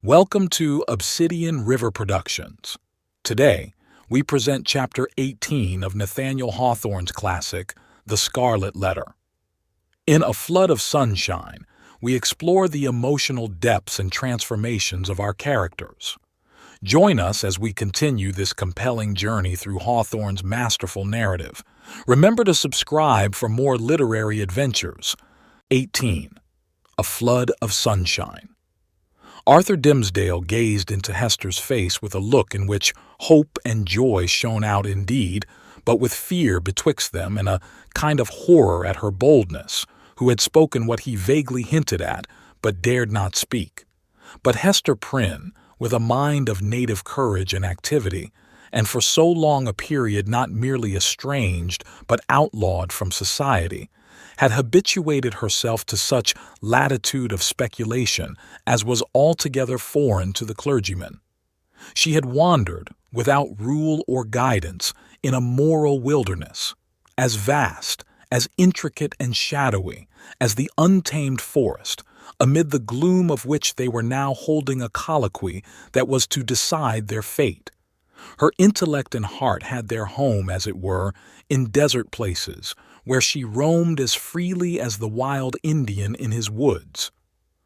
Welcome to Obsidian River Productions. Today, we present Chapter 18 of Nathaniel Hawthorne's classic, The Scarlet Letter. In A Flood of Sunshine, we explore the emotional depths and transformations of our characters. Join us as we continue this compelling journey through Hawthorne's masterful narrative. Remember to subscribe for more literary adventures. 18. A Flood of Sunshine. Arthur Dimmesdale gazed into Hester's face with a look in which hope and joy shone out indeed, but with fear betwixt them and a kind of horror at her boldness, who had spoken what he vaguely hinted at, but dared not speak. But Hester Prynne, with a mind of native courage and activity, and for so long a period not merely estranged but outlawed from society, had habituated herself to such latitude of speculation as was altogether foreign to the clergyman. She had wandered, without rule or guidance, in a moral wilderness, as vast, as intricate and shadowy as the untamed forest, amid the gloom of which they were now holding a colloquy that was to decide their fate. Her intellect and heart had their home, as it were, in desert places, where she roamed as freely as the wild Indian in his woods.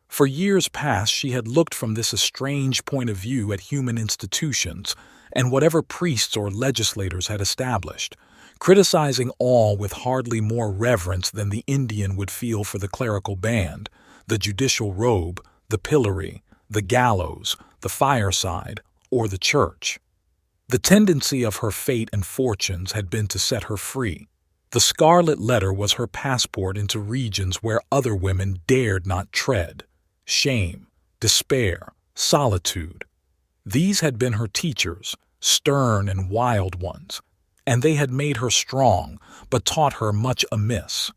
For years past she had looked from this estranged point of view at human institutions and whatever priests or legislators had established, criticizing all with hardly more reverence than the Indian would feel for the clerical band, the judicial robe, the pillory, the gallows, the fireside, or the church. The tendency of her fate and fortunes had been to set her free. The Scarlet Letter was her passport into regions where other women dared not tread. Shame, despair, solitude. These had been her teachers, stern and wild ones, and they had made her strong, but taught her much amiss.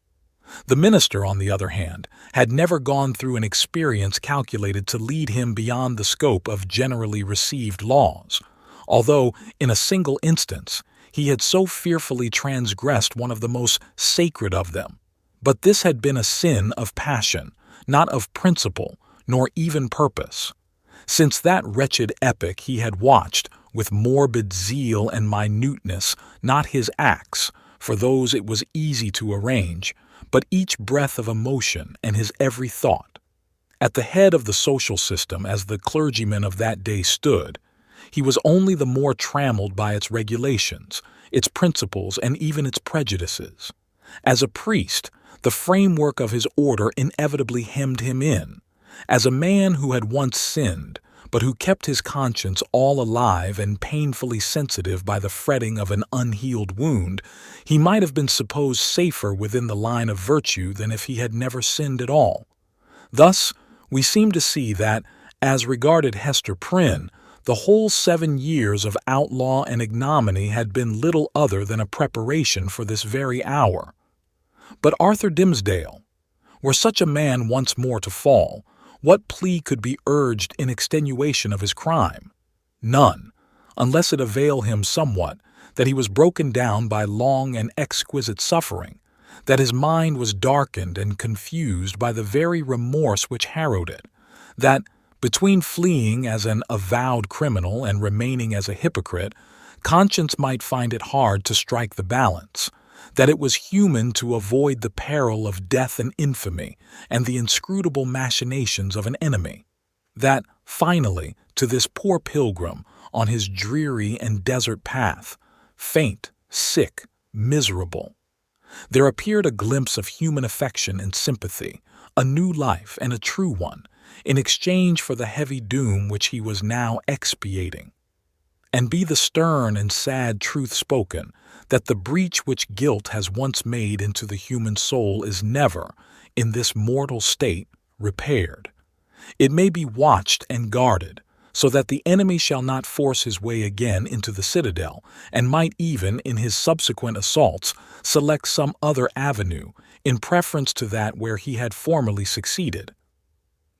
The minister, on the other hand, had never gone through an experience calculated to lead him beyond the scope of generally received laws, although, in a single instance, he had so fearfully transgressed one of the most sacred of them. But this had been a sin of passion, not of principle, nor even purpose. Since that wretched epoch he had watched, with morbid zeal and minuteness, not his acts, for those it was easy to arrange, but each breath of emotion and his every thought. At the head of the social system, as the clergyman of that day stood, he was only the more trammeled by its regulations, its principles, and even its prejudices. As a priest, the framework of his order inevitably hemmed him in. As a man who had once sinned, but who kept his conscience all alive and painfully sensitive by the fretting of an unhealed wound, he might have been supposed safer within the line of virtue than if he had never sinned at all. Thus, we seem to see that, as regarded Hester Prynne, the whole 7 years of outlaw and ignominy had been little other than a preparation for this very hour. But Arthur Dimmesdale, were such a man once more to fall, what plea could be urged in extenuation of his crime? None, unless it avail him somewhat that he was broken down by long and exquisite suffering, that his mind was darkened and confused by the very remorse which harrowed it, that, between fleeing as an avowed criminal and remaining as a hypocrite, conscience might find it hard to strike the balance, that it was human to avoid the peril of death and infamy and the inscrutable machinations of an enemy, that, finally, to this poor pilgrim on his dreary and desert path, faint, sick, miserable, there appeared a glimpse of human affection and sympathy, a new life and a true one, in exchange for the heavy doom which he was now expiating. And be the stern and sad truth spoken, that the breach which guilt has once made into the human soul is never, in this mortal state, repaired. It may be watched and guarded, so that the enemy shall not force his way again into the citadel, and might even, in his subsequent assaults, select some other avenue, in preference to that where he had formerly succeeded.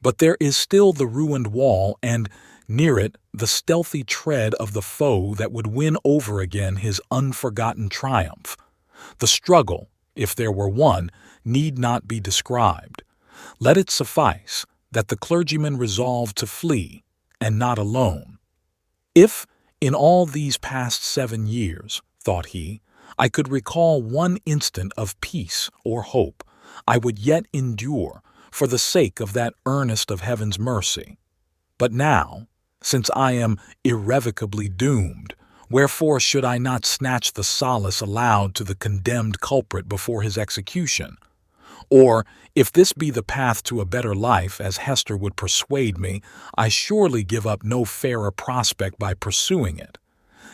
But there is still the ruined wall, and, near it, the stealthy tread of the foe that would win over again his unforgotten triumph. The struggle, if there were one, need not be described. Let it suffice that the clergyman resolved to flee, and not alone. If, in all these past 7 years, thought he, I could recall one instant of peace or hope, I would yet endure for the sake of that earnest of heaven's mercy. But now, since I am irrevocably doomed, wherefore should I not snatch the solace allowed to the condemned culprit before his execution? Or, if this be the path to a better life, as Hester would persuade me, I surely give up no fairer prospect by pursuing it.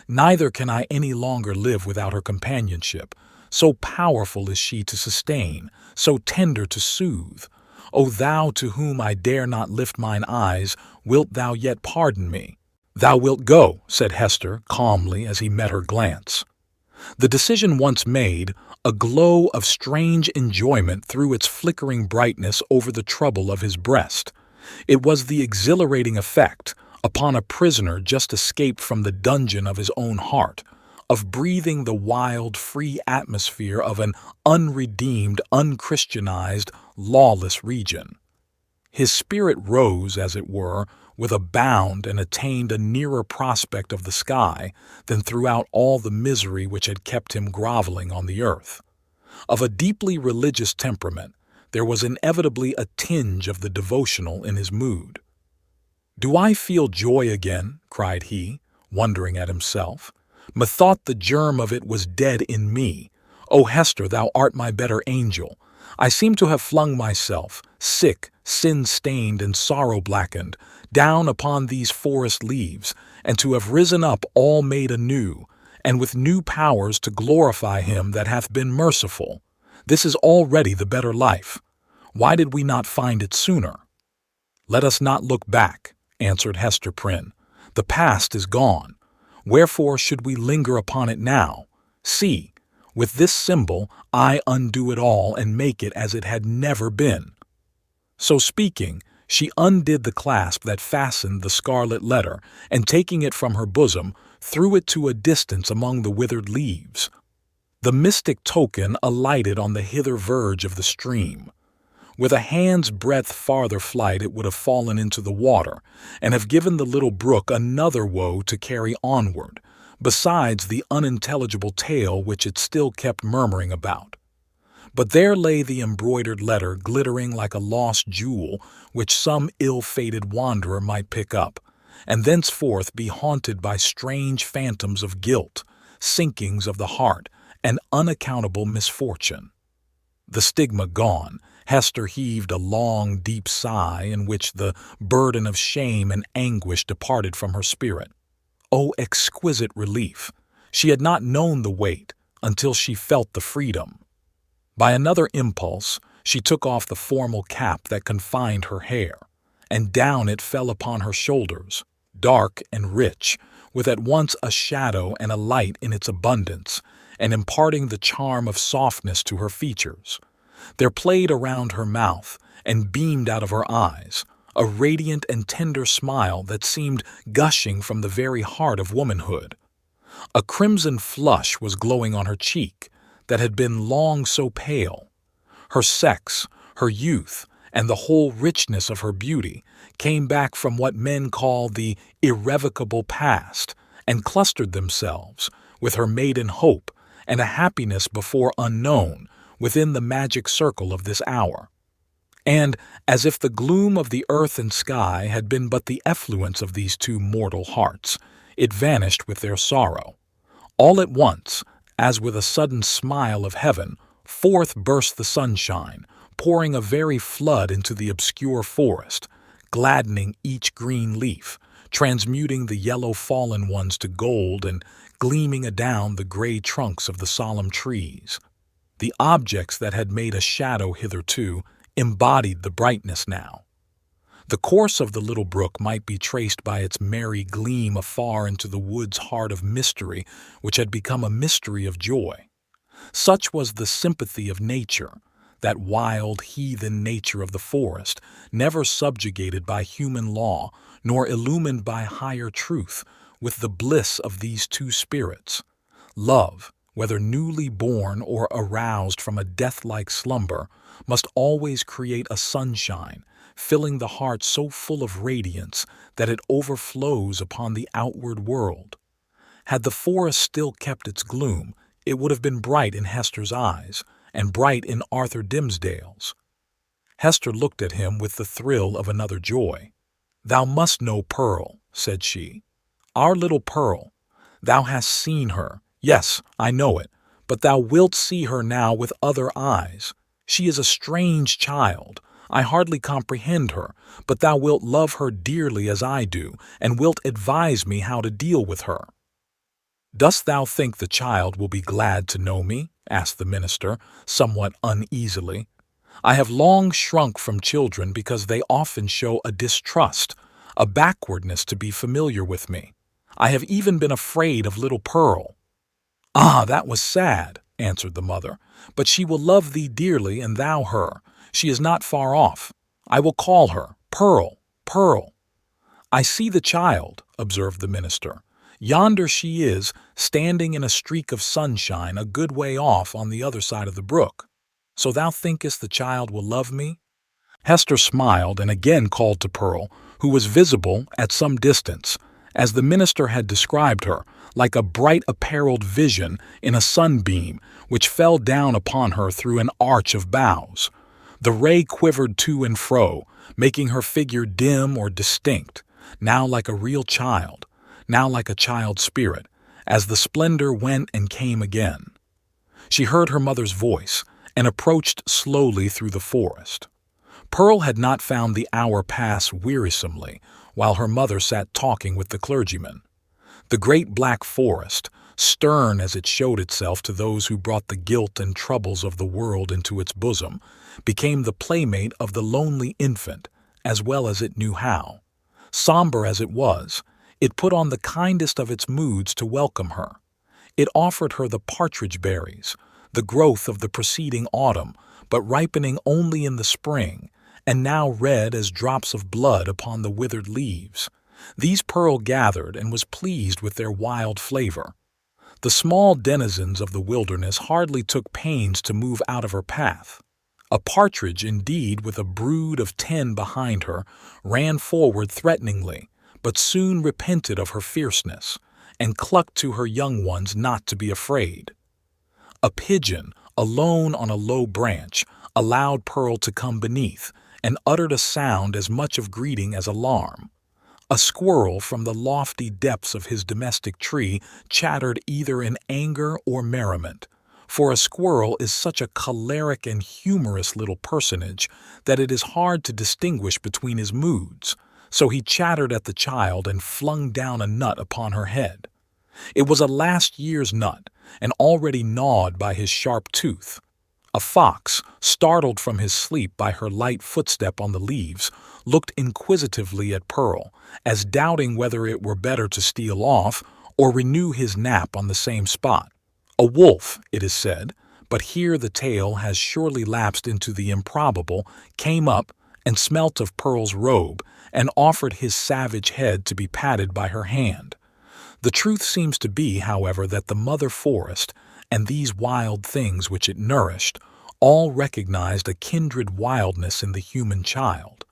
Neither can I any longer live without her companionship. So powerful is she to sustain, so tender to soothe. O thou to whom I dare not lift mine eyes, wilt thou yet pardon me? Thou wilt go, said Hester calmly as he met her glance. The decision once made, a glow of strange enjoyment threw its flickering brightness over the trouble of his breast. It was the exhilarating effect, upon a prisoner just escaped from the dungeon of his own heart, of breathing the wild, free atmosphere of an unredeemed, unchristianized, lawless region. His spirit rose, as it were, with a bound and attained a nearer prospect of the sky than throughout all the misery which had kept him groveling on the earth. Of a deeply religious temperament, there was inevitably a tinge of the devotional in his mood. "Do I feel joy again?" cried he, wondering at himself. "Methought the germ of it was dead in me. O Hester, thou art my better angel. I seem to have flung myself, sick, sin-stained and sorrow-blackened, down upon these forest leaves, and to have risen up all made anew, and with new powers to glorify him that hath been merciful. This is already the better life. Why did we not find it sooner?" "Let us not look back," answered Hester Prynne. "The past is gone. Wherefore should we linger upon it now? See, with this symbol I undo it all and make it as it had never been." So speaking, she undid the clasp that fastened the scarlet letter, and taking it from her bosom, threw it to a distance among the withered leaves. The mystic token alighted on the hither verge of the stream. With a hand's breadth farther flight it would have fallen into the water, and have given the little brook another woe to carry onward, besides the unintelligible tale which it still kept murmuring about. But there lay the embroidered letter glittering like a lost jewel which some ill-fated wanderer might pick up, and thenceforth be haunted by strange phantoms of guilt, sinkings of the heart, and unaccountable misfortune. The stigma gone, Hester heaved a long, deep sigh in which the burden of shame and anguish departed from her spirit. Oh, exquisite relief! She had not known the weight until she felt the freedom. By another impulse, she took off the formal cap that confined her hair, and down it fell upon her shoulders, dark and rich, with at once a shadow and a light in its abundance, and imparting the charm of softness to her features. There played around her mouth, and beamed out of her eyes, a radiant and tender smile that seemed gushing from the very heart of womanhood. A crimson flush was glowing on her cheek that had been long so pale. Her sex, her youth, and the whole richness of her beauty came back from what men call the irrevocable past, and clustered themselves, with her maiden hope and a happiness before unknown, within the magic circle of this hour. And, as if the gloom of the earth and sky had been but the effluence of these two mortal hearts, it vanished with their sorrow. All at once, as with a sudden smile of heaven, forth burst the sunshine, pouring a very flood into the obscure forest, gladdening each green leaf, transmuting the yellow fallen ones to gold, and gleaming adown the gray trunks of the solemn trees. The objects that had made a shadow hitherto embodied the brightness now. The course of the little brook might be traced by its merry gleam afar into the wood's heart of mystery, which had become a mystery of joy. Such was the sympathy of nature, that wild, heathen nature of the forest, never subjugated by human law, nor illumined by higher truth, with the bliss of these two spirits. Love, whether newly born or aroused from a death-like slumber, must always create a sunshine, filling the heart so full of radiance that it overflows upon the outward world. Had the forest still kept its gloom, it would have been bright in Hester's eyes, and bright in Arthur Dimmesdale's. Hester looked at him with the thrill of another joy. "Thou must know Pearl," said she. "Our little Pearl. Thou hast seen her. Yes, I know it, but thou wilt see her now with other eyes. She is a strange child. I hardly comprehend her, but thou wilt love her dearly as I do, and wilt advise me how to deal with her." "Dost thou think the child will be glad to know me?" asked the minister, somewhat uneasily. "I have long shrunk from children because they often show a distrust, a backwardness to be familiar with me. I have even been afraid of little Pearl." "Ah, that was sad," answered the mother, "but she will love thee dearly and thou her. She is not far off. I will call her, Pearl, Pearl." "I see the child," observed the minister. "Yonder she is, standing in a streak of sunshine a good way off on the other side of the brook. So thou thinkest the child will love me?" Hester smiled and again called to Pearl, who was visible at some distance, as the minister had described her, like a bright apparelled vision in a sunbeam which fell down upon her through an arch of boughs. The ray quivered to and fro, making her figure dim or distinct, now like a real child, now like a child's spirit, as the splendor went and came again. She heard her mother's voice, and approached slowly through the forest. Pearl had not found the hour pass wearisomely while her mother sat talking with the clergyman. The great black forest, stern as it showed itself to those who brought the guilt and troubles of the world into its bosom, became the playmate of the lonely infant, as well as it knew how. Somber as it was, it put on the kindest of its moods to welcome her. It offered her the partridge berries, the growth of the preceding autumn, but ripening only in the spring, and now red as drops of blood upon the withered leaves. These Pearl gathered and was pleased with their wild flavor. The small denizens of the wilderness hardly took pains to move out of her path. A partridge, indeed, with a brood of 10 behind her, ran forward threateningly, but soon repented of her fierceness, and clucked to her young ones not to be afraid. A pigeon, alone on a low branch, allowed Pearl to come beneath, and uttered a sound as much of greeting as alarm. A squirrel from the lofty depths of his domestic tree chattered either in anger or merriment, for a squirrel is such a choleric and humorous little personage that it is hard to distinguish between his moods, so he chattered at the child and flung down a nut upon her head. It was a last year's nut, and already gnawed by his sharp tooth. A fox, startled from his sleep by her light footstep on the leaves, looked inquisitively at Pearl, as doubting whether it were better to steal off or renew his nap on the same spot. A wolf, it is said, but here the tale has surely lapsed into the improbable, came up and smelt of Pearl's robe and offered his savage head to be patted by her hand. The truth seems to be, however, that the mother forest and these wild things which it nourished all recognized a kindred wildness in the human child.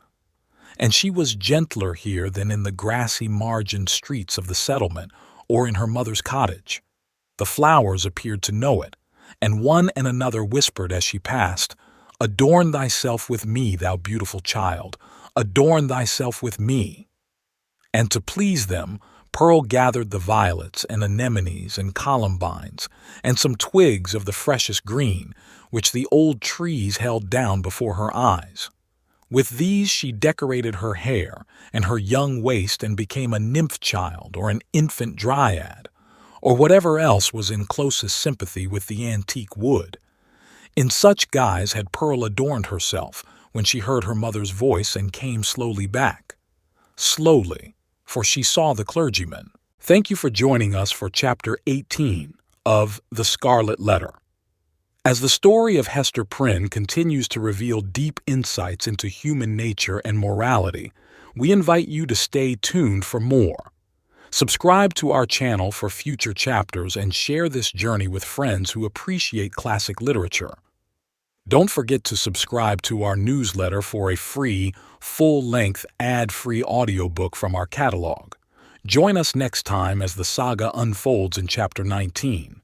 And she was gentler here than in the grassy margined streets of the settlement or in her mother's cottage. The flowers appeared to know it, and one and another whispered as she passed, "Adorn thyself with me, thou beautiful child, adorn thyself with me." And to please them, Pearl gathered the violets and anemones and columbines and some twigs of the freshest green, which the old trees held down before her eyes. With these she decorated her hair and her young waist and became a nymph child or an infant dryad, or whatever else was in closest sympathy with the antique wood. In such guise had Pearl adorned herself when she heard her mother's voice and came slowly back. Slowly, for she saw the clergyman. Thank you for joining us for Chapter 18 of The Scarlet Letter. As the story of Hester Prynne continues to reveal deep insights into human nature and morality, we invite you to stay tuned for more. Subscribe to our channel for future chapters and share this journey with friends who appreciate classic literature. Don't forget to subscribe to our newsletter for a free, full-length, ad-free audiobook from our catalog. Join us next time as the saga unfolds in Chapter 19.